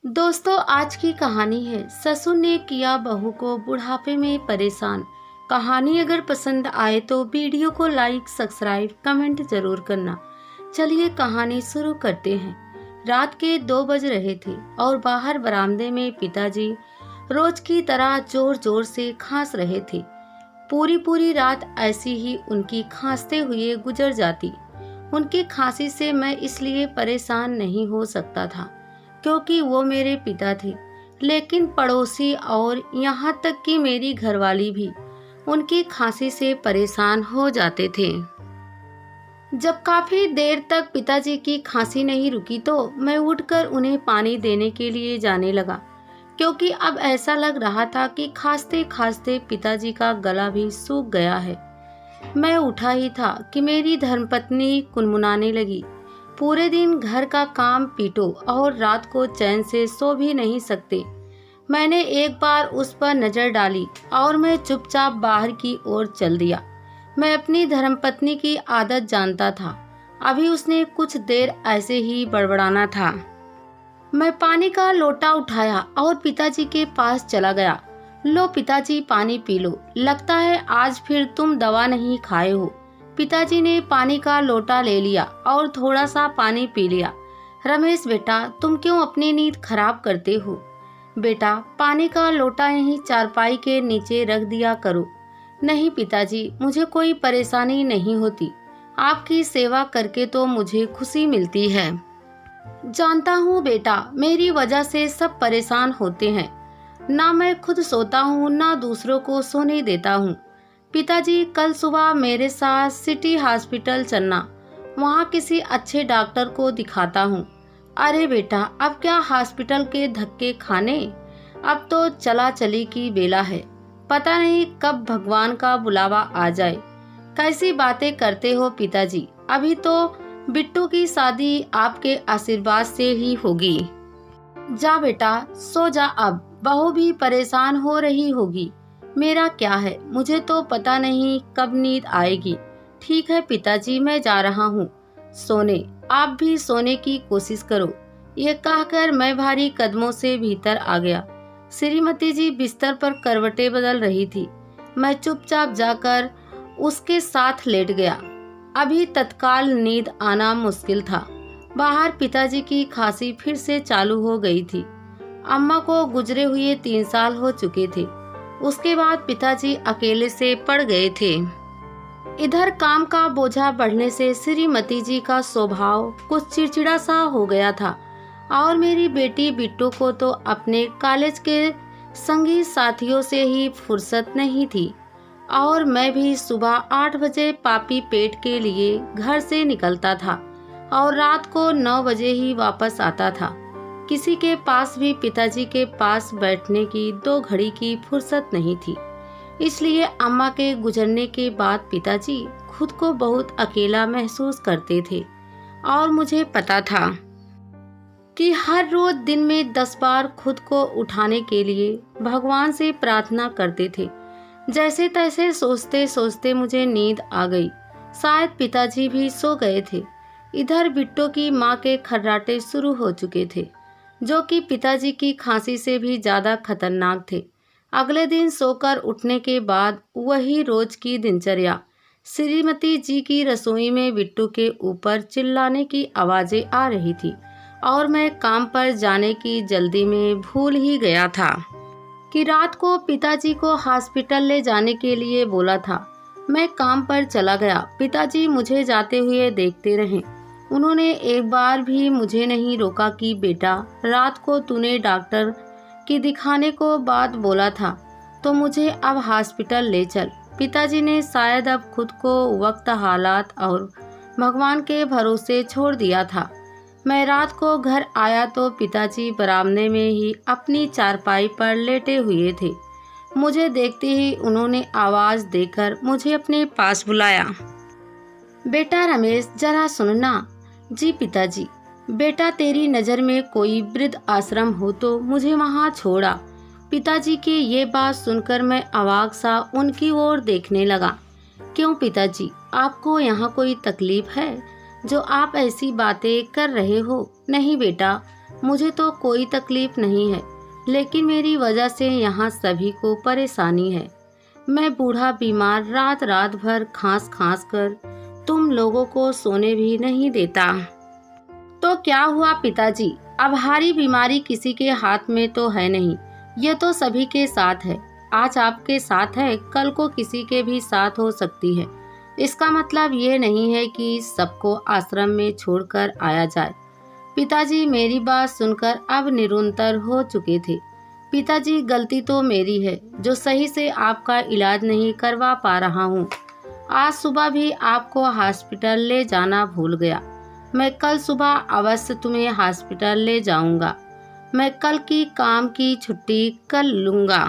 दोस्तों, आज की कहानी है ससुर ने किया बहू को बुढ़ापे में परेशान। कहानी अगर पसंद आए तो वीडियो को लाइक, सब्सक्राइब, कमेंट जरूर करना। चलिए कहानी शुरू करते हैं। रात के 2 बज रहे थे और बाहर बरामदे में पिताजी रोज की तरह जोर जोर से खांस रहे थे। पूरी रात ऐसी ही उनकी खांसते हुए गुजर जाती। उनकी खांसी से मैं इसलिए परेशान नहीं हो सकता था क्योंकि वो मेरे पिता थे, लेकिन पड़ोसी और यहाँ तक कि मेरी घरवाली भी उनकी खांसी से परेशान हो जाते थे। जब काफी देर तक पिताजी की खांसी नहीं रुकी तो मैं उठकर उन्हें पानी देने के लिए जाने लगा, क्योंकि अब ऐसा लग रहा था कि खांसते खांसते पिताजी का गला भी सूख गया है। मैं उठा ही था कि मेरी धर्मपत्नी कुनमुनाने लगी। पूरे दिन घर का काम पीटो और रात को चैन से सो भी नहीं सकते। मैंने एक बार उस पर नजर डाली और मैं चुपचाप बाहर की ओर चल दिया। मैं अपनी धर्मपत्नी की आदत जानता था। अभी उसने कुछ देर ऐसे ही बड़बड़ाना था। मैं पानी का लोटा उठाया और पिताजी के पास चला गया। लो पिताजी, पानी पी लो। लगता है आज फिर तुम दवा नहीं खाए हो। पिताजी ने पानी का लोटा ले लिया और थोड़ा सा पानी पी लिया। रमेश बेटा, तुम क्यों अपनी नींद खराब करते हो? बेटा, पानी का लोटा यहीं चारपाई के नीचे रख दिया करो। नहीं पिताजी, मुझे कोई परेशानी नहीं होती। आपकी सेवा करके तो मुझे खुशी मिलती है। जानता हूँ बेटा, मेरी वजह से सब परेशान होते हैं। ना मैं खुद सोता हूँ, ना दूसरों को सोने देता हूँ। पिताजी, कल सुबह मेरे साथ सिटी हॉस्पिटल चलना। वहाँ किसी अच्छे डॉक्टर को दिखाता हूँ। अरे बेटा, अब क्या हॉस्पिटल के धक्के खाने? अब तो चला चली की बेला है। पता नहीं कब भगवान का बुलावा आ जाए। कैसी बातें करते हो पिताजी? अभी तो बिट्टू की शादी आपके आशीर्वाद से ही होगी। जा बेटा, सो जा। अब बहू भी परेशान हो रही होगी। मेरा क्या है, मुझे तो पता नहीं कब नींद आएगी। ठीक है पिताजी, मैं जा रहा हूँ सोने। आप भी सोने की कोशिश करो। ये कहकर मैं भारी कदमों से भीतर आ गया। श्रीमती जी बिस्तर पर करवटें बदल रही थी। मैं चुपचाप जाकर उसके साथ लेट गया। अभी तत्काल नींद आना मुश्किल था। बाहर पिताजी की खांसी फिर से चालू हो गई थी। अम्मा को गुजरे हुए 3 साल हो चुके थे। उसके बाद पिताजी अकेले से पड़ गए थे। इधर काम का बोझा बढ़ने से श्रीमती जी का स्वभाव कुछ चिड़चिड़ा सा हो गया था और मेरी बेटी बिट्टू को तो अपने कॉलेज के संगी साथियों से ही फुर्सत नहीं थी। और मैं भी सुबह 8 बजे पापी पेट के लिए घर से निकलता था और रात को 9 बजे ही वापस आता था। किसी के पास भी पिताजी के पास बैठने की 2 घड़ी की फुर्सत नहीं थी। इसलिए अम्मा के गुजरने के बाद पिताजी खुद को बहुत अकेला महसूस करते थे और मुझे पता था कि हर रोज दिन में 10 बार खुद को उठाने के लिए भगवान से प्रार्थना करते थे। जैसे तैसे सोचते सोचते मुझे नींद आ गई। शायद पिताजी भी सो गए थे। इधर बिट्टू की माँ के खर्राटे शुरू हो चुके थे, जो कि पिताजी की खांसी से भी ज्यादा खतरनाक थे। अगले दिन सोकर उठने के बाद वही रोज की दिनचर्या। श्रीमती जी की रसोई में बिट्टू के ऊपर चिल्लाने की आवाजें आ रही थी और मैं काम पर जाने की जल्दी में भूल ही गया था कि रात को पिताजी को हॉस्पिटल ले जाने के लिए बोला था। मैं काम पर चला गया। पिताजी मुझे जाते हुए देखते रहे। उन्होंने एक बार भी मुझे नहीं रोका कि बेटा, रात को तूने डॉक्टर की दिखाने को बात बोला था तो मुझे अब हॉस्पिटल ले चल। पिताजी ने शायद अब खुद को वक्त, हालात और भगवान के भरोसे छोड़ दिया था। मैं रात को घर आया तो पिताजी बरामदे में ही अपनी चारपाई पर लेटे हुए थे। मुझे देखते ही उन्होंने आवाज देकर मुझे अपने पास बुलाया। बेटा रमेश, जरा सुनना। जी पिताजी। बेटा, तेरी नज़र में कोई वृद्ध आश्रम हो तो मुझे वहाँ छोड़ा। पिताजी की ये बात सुनकर मैं अवाक सा उनकी ओर देखने लगा। क्यों पिताजी, आपको यहाँ कोई तकलीफ है जो आप ऐसी बातें कर रहे हो? नहीं बेटा, मुझे तो कोई तकलीफ नहीं है, लेकिन मेरी वजह से यहाँ सभी को परेशानी है। मैं बूढ़ा बीमार रात रात भर खांस खांस कर तुम लोगों को सोने भी नहीं देता। तो क्या हुआ पिताजी, अब भारी बीमारी किसी के हाथ में तो है नहीं, ये तो सभी के साथ है। आज आपके साथ है, कल को किसी के भी साथ हो सकती है। इसका मतलब ये नहीं है कि सबको आश्रम में छोड़कर आया जाए। पिताजी मेरी बात सुनकर अब निरुत्तर हो चुके थे। पिताजी गलती तो मेरी है जो सही से आपका इलाज नहीं करवा पा रहा हूँ। आज सुबह भी आपको हॉस्पिटल ले जाना भूल गया। मैं कल सुबह अवश्य तुम्हें हॉस्पिटल ले जाऊंगा। मैं कल की काम की छुट्टी कर लूंगा।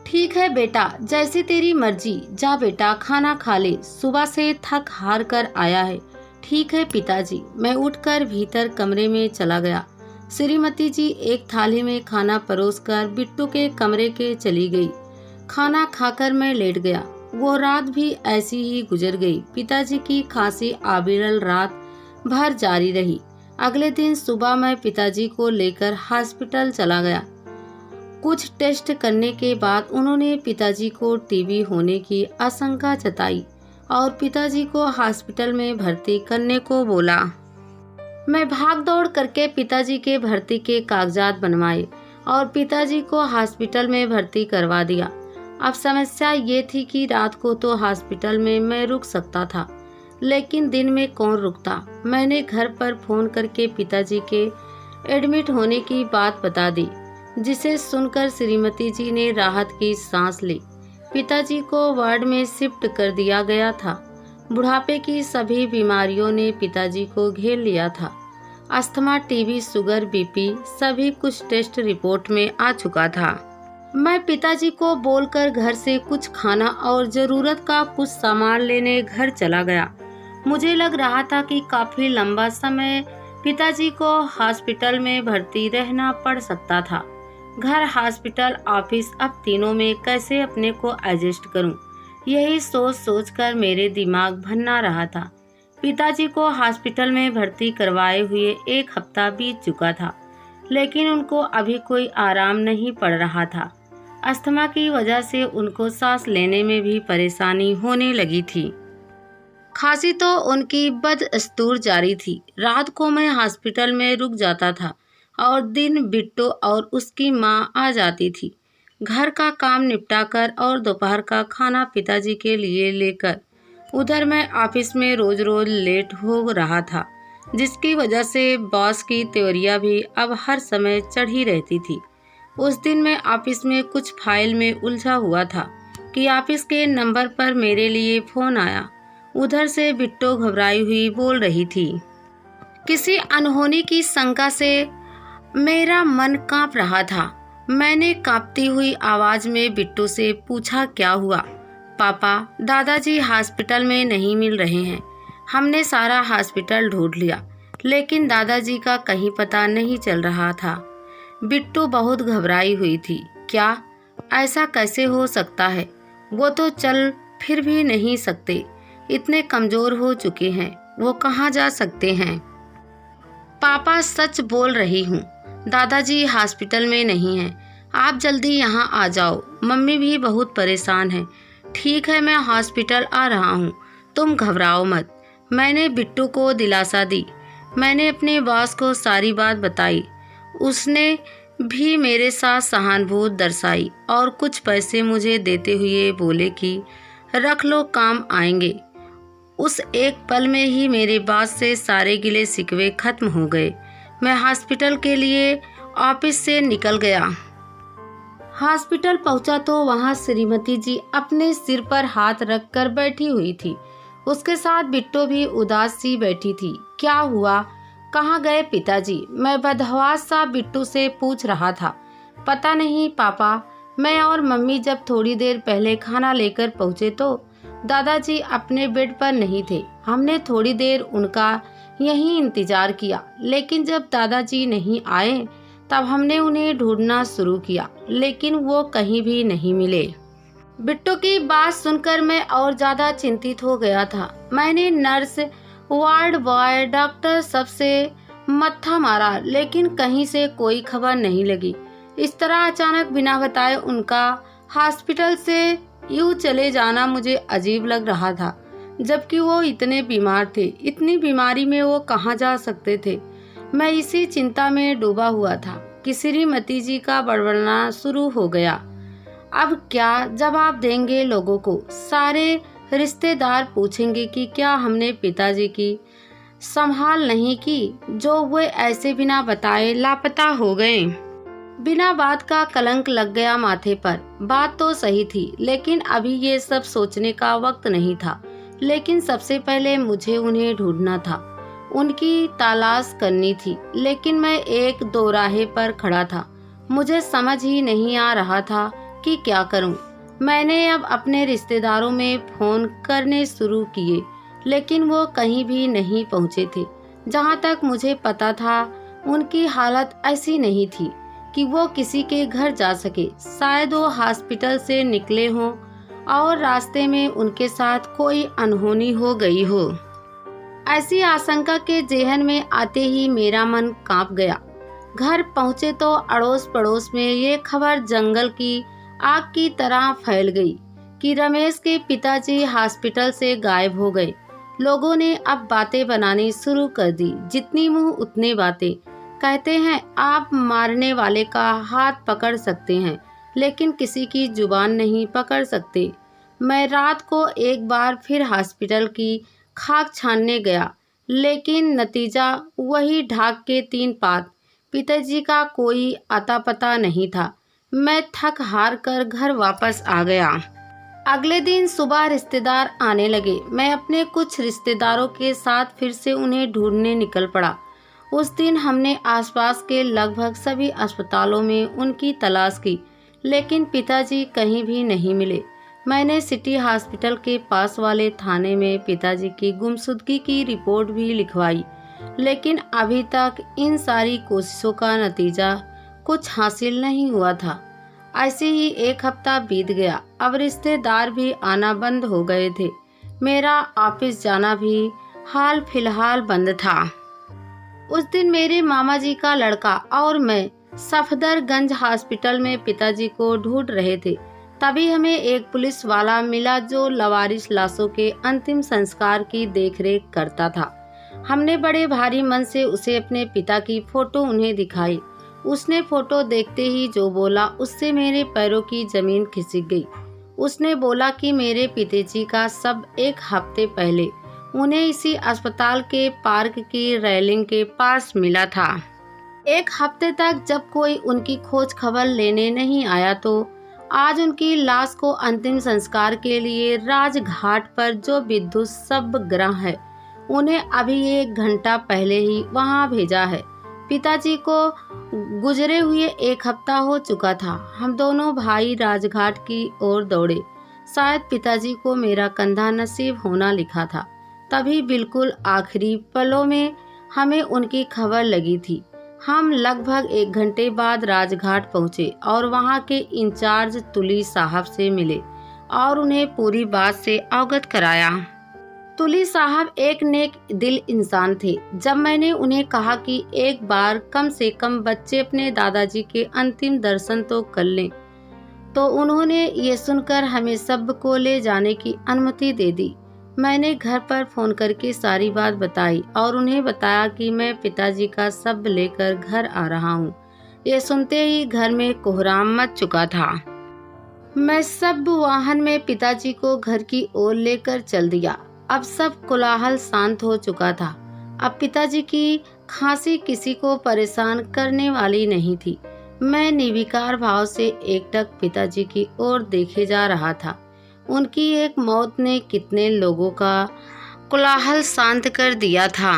ठीक है बेटा, जैसी तेरी मर्जी। जा बेटा, खाना खा ले, सुबह से थक हार कर आया है। ठीक है पिताजी। मैं उठकर भीतर कमरे में चला गया। श्रीमती जी एक थाली में खाना परोसकर बिट्टू के कमरे के चली गई। खाना खाकर मैं लेट गया। वो रात भी ऐसी ही गुजर गई। पिताजी की खांसी आबिरल रात भर जारी रही। अगले दिन सुबह मैं पिताजी को लेकर हॉस्पिटल चला गया। कुछ टेस्ट करने के बाद उन्होंने पिताजी को टीबी होने की आशंका जताई और पिताजी को हॉस्पिटल में भर्ती करने को बोला। मैं भाग दौड़ करके पिताजी के भर्ती के कागजात बनवाए और पिताजी को हॉस्पिटल में भर्ती करवा दिया। अब समस्या ये थी कि रात को तो हॉस्पिटल में मैं रुक सकता था, लेकिन दिन में कौन रुकता। मैंने घर पर फोन करके पिताजी के एडमिट होने की बात बता दी, जिसे सुनकर श्रीमती जी ने राहत की सांस ली। पिताजी को वार्ड में शिफ्ट कर दिया गया था। बुढ़ापे की सभी बीमारियों ने पिताजी को घेर लिया था। अस्थमा, टीबी, शुगर, बीपी सभी कुछ टेस्ट रिपोर्ट में आ चुका था। मैं पिताजी को बोलकर घर से कुछ खाना और जरूरत का कुछ सामान लेने घर चला गया। मुझे लग रहा था कि काफी लंबा समय पिताजी को हॉस्पिटल में भर्ती रहना पड़ सकता था। घर, हॉस्पिटल, ऑफिस, अब तीनों में कैसे अपने को एडजस्ट करूं, यही सोच सोचकर मेरे दिमाग भन्ना रहा था। पिताजी को हॉस्पिटल में भर्ती करवाए हुए 1 हफ्ता बीत चुका था, लेकिन उनको अभी कोई आराम नहीं पड़ रहा था। अस्थमा की वजह से उनको सांस लेने में भी परेशानी होने लगी थी। खांसी तो उनकी बदस्तूर जारी थी। रात को मैं हॉस्पिटल में रुक जाता था और दिन बिट्टू और उसकी माँ आ जाती थी। घर का काम निपटाकर और दोपहर का खाना पिताजी के लिए लेकर उधर मैं ऑफिस में रोज रोज लेट हो रहा था, जिसकी वजह से बॉस की त्योरियां भी अब हर समय चढ़ी रहती थी। उस दिन मैं ऑफिस में कुछ फाइल में उलझा हुआ था कि ऑफिस के नंबर पर मेरे लिए फोन आया। उधर से बिट्टू घबराई हुई बोल रही थी। किसी अनहोनी की शंका से मेरा मन कांप रहा था। मैंने कांपती हुई आवाज में बिट्टू से पूछा, क्या हुआ? पापा, दादाजी हॉस्पिटल में नहीं मिल रहे हैं। हमने सारा हॉस्पिटल ढूंढ लिया, लेकिन दादाजी का कहीं पता नहीं चल रहा था। बिट्टू बहुत घबराई हुई थी। क्या? ऐसा कैसे हो सकता है? वो तो चल फिर भी नहीं सकते, इतने कमजोर हो चुके हैं, वो कहाँ जा सकते हैं? पापा, सच बोल रही हूँ, दादाजी हॉस्पिटल में नहीं हैं। आप जल्दी यहाँ आ जाओ, मम्मी भी बहुत परेशान है। ठीक है, मैं हॉस्पिटल आ रहा हूँ, तुम घबराओ मत। मैंने बिट्टू को दिलासा दी। मैंने अपने बॉस को सारी बात बताई। उसने भी मेरे साथ सहानुभूति दर्शाई और कुछ पैसे मुझे देते हुए बोले कि रख लो, काम आएंगे। उस एक पल में ही मेरे बॉस से सारे गिले शिकवे खत्म हो गए। मैं हॉस्पिटल के लिए ऑफिस से निकल गया। हॉस्पिटल पहुंचा तो वहां श्रीमती जी अपने सिर पर हाथ रखकर बैठी हुई थी। उसके साथ बिट्टू भी उदास सी बैठी थी। क्या हुआ? कहाँ गए पिताजी? मैं बदहवास सा बिट्टू से पूछ रहा था। पता नहीं पापा, मैं और मम्मी जब थोड़ी देर पहले खाना लेकर पहुँचे तो दादाजी अपने बेड पर नहीं थे। हमने थोड़ी देर उनका यहीं इंतजार किया, लेकिन जब दादाजी नहीं आए तब हमने उन्हें ढूंढना शुरू किया, लेकिन वो कहीं भी नहीं मिले। बिट्टू की बात सुनकर मैं और ज्यादा चिंतित हो गया था। मैंने नर्स, वार्ड बॉय, डॉक्टर सबसे मत्था मारा, लेकिन कहीं से कोई खबर नहीं लगी। इस तरह अचानक बिना बताए उनका हॉस्पिटल से यूं चले जाना मुझे अजीब लग रहा था, जबकि वो इतने बीमार थे। इतनी बीमारी में वो कहाँ जा सकते थे? मैं इसी चिंता में डूबा हुआ था कि श्रीमती जी का बड़बड़ाना शुरू हो गया। अब क्या जवाब देंगे लोगों को? सारे रिश्तेदार पूछेंगे कि क्या हमने पिताजी की संभाल नहीं की, जो वे ऐसे बिना बताए लापता हो गए। बिना बात का कलंक लग गया माथे पर। बात तो सही थी, लेकिन अभी ये सब सोचने का वक्त नहीं था। लेकिन सबसे पहले मुझे उन्हें ढूंढना था, उनकी तलाश करनी थी। लेकिन मैं एक दोराहे पर खड़ा था, मुझे समझ ही नहीं आ रहा था कि क्या करूं। मैंने अब अपने रिश्तेदारों में फोन करने शुरू किए, लेकिन वो कहीं भी नहीं पहुंचे थे। जहां तक मुझे पता था, उनकी हालत ऐसी नहीं थी कि वो किसी के घर जा सके। शायद वो हॉस्पिटल से निकले हों और रास्ते में उनके साथ कोई अनहोनी हो गई हो। ऐसी आशंका के जेहन में आते ही मेरा मन कांप गया। घर पहुंचे तो अड़ोस पड़ोस में ये खबर जंगल की आग की तरह फैल गई कि रमेश के पिताजी हॉस्पिटल से गायब हो गए। लोगों ने अब बातें बनानी शुरू कर दी, जितनी मुंह उतने बातें। कहते हैं आप मारने वाले का हाथ पकड़ सकते हैं, लेकिन किसी की जुबान नहीं पकड़ सकते। मैं रात को एक बार फिर हॉस्पिटल की खाक छानने गया, लेकिन नतीजा वही ढाक के 3 पात। पिताजी का कोई अता पता नहीं था। मैं थक हार कर घर वापस आ गया। अगले दिन सुबह रिश्तेदार आने लगे। मैं अपने कुछ रिश्तेदारों के साथ फिर से उन्हें ढूंढने निकल पड़ा। उस दिन हमने आसपास के लगभग सभी अस्पतालों में उनकी तलाश की, लेकिन पिताजी कहीं भी नहीं मिले। मैंने सिटी हॉस्पिटल के पास वाले थाने में पिताजी की गुमशुदगी की रिपोर्ट भी लिखवाई, लेकिन अभी तक इन सारी कोशिशों का नतीजा कुछ हासिल नहीं हुआ था। ऐसे ही एक हफ्ता बीत गया। अब रिश्तेदार भी आना बंद हो गए थे। मेरा ऑफिस जाना भी हाल फिलहाल बंद था। उस दिन मेरे मामा जी का लड़का और मैं सफदरगंज हॉस्पिटल में पिताजी को ढूंढ रहे थे। तभी हमें एक पुलिस वाला मिला जो लवारिस लाशों के अंतिम संस्कार की देखरेख करता था। हमने बड़े भारी मन से उसे अपने पिता की फोटो उन्हें दिखाई। उसने फोटो देखते ही जो बोला, उससे मेरे पैरों की जमीन खिसक गई। उसने बोला कि मेरे पिताजी का शव 1 हफ्ते पहले उन्हें इसी अस्पताल के पार्क की रेलिंग के पास मिला था। 1 हफ्ते तक जब कोई उनकी खोज खबर लेने नहीं आया, तो आज उनकी लाश को अंतिम संस्कार के लिए राजघाट पर जो विद्युत शवगृह है, उन्हें अभी 1 घंटा पहले ही वहां भेजा है। पिताजी को गुजरे हुए 1 हफ्ता हो चुका था। हम दोनों भाई राजघाट की ओर दौड़े। शायद पिताजी को मेरा कंधा नसीब होना लिखा था। तभी बिल्कुल आखिरी पलों में हमें उनकी खबर लगी थी। हम लगभग 1 घंटे बाद राजघाट पहुंचे और वहां के इंचार्ज तुली साहब से मिले और उन्हें पूरी बात से अवगत कराया। तुली साहब एक नेक दिल इंसान थे। जब मैंने उन्हें कहा कि एक बार कम से कम बच्चे अपने दादाजी के अंतिम दर्शन तो कर लें, तो उन्होंने ये सुनकर हमें सबको ले जाने की अनुमति दे दी। मैंने घर पर फोन करके सारी बात बताई और उन्हें बताया कि मैं पिताजी का शव लेकर घर आ रहा हूँ। ये सुनते ही घर में कोहराम मच चुका था। मैं सब वाहन में पिताजी को घर की ओर लेकर चल दिया। अब सब कोलाहल शांत हो चुका था। अब पिताजी की खांसी किसी को परेशान करने वाली नहीं थी। मैं निर्विकार भाव से एकटक पिताजी की ओर देखे जा रहा था। उनकी एक मौत ने कितने लोगों का कोलाहल शांत कर दिया था।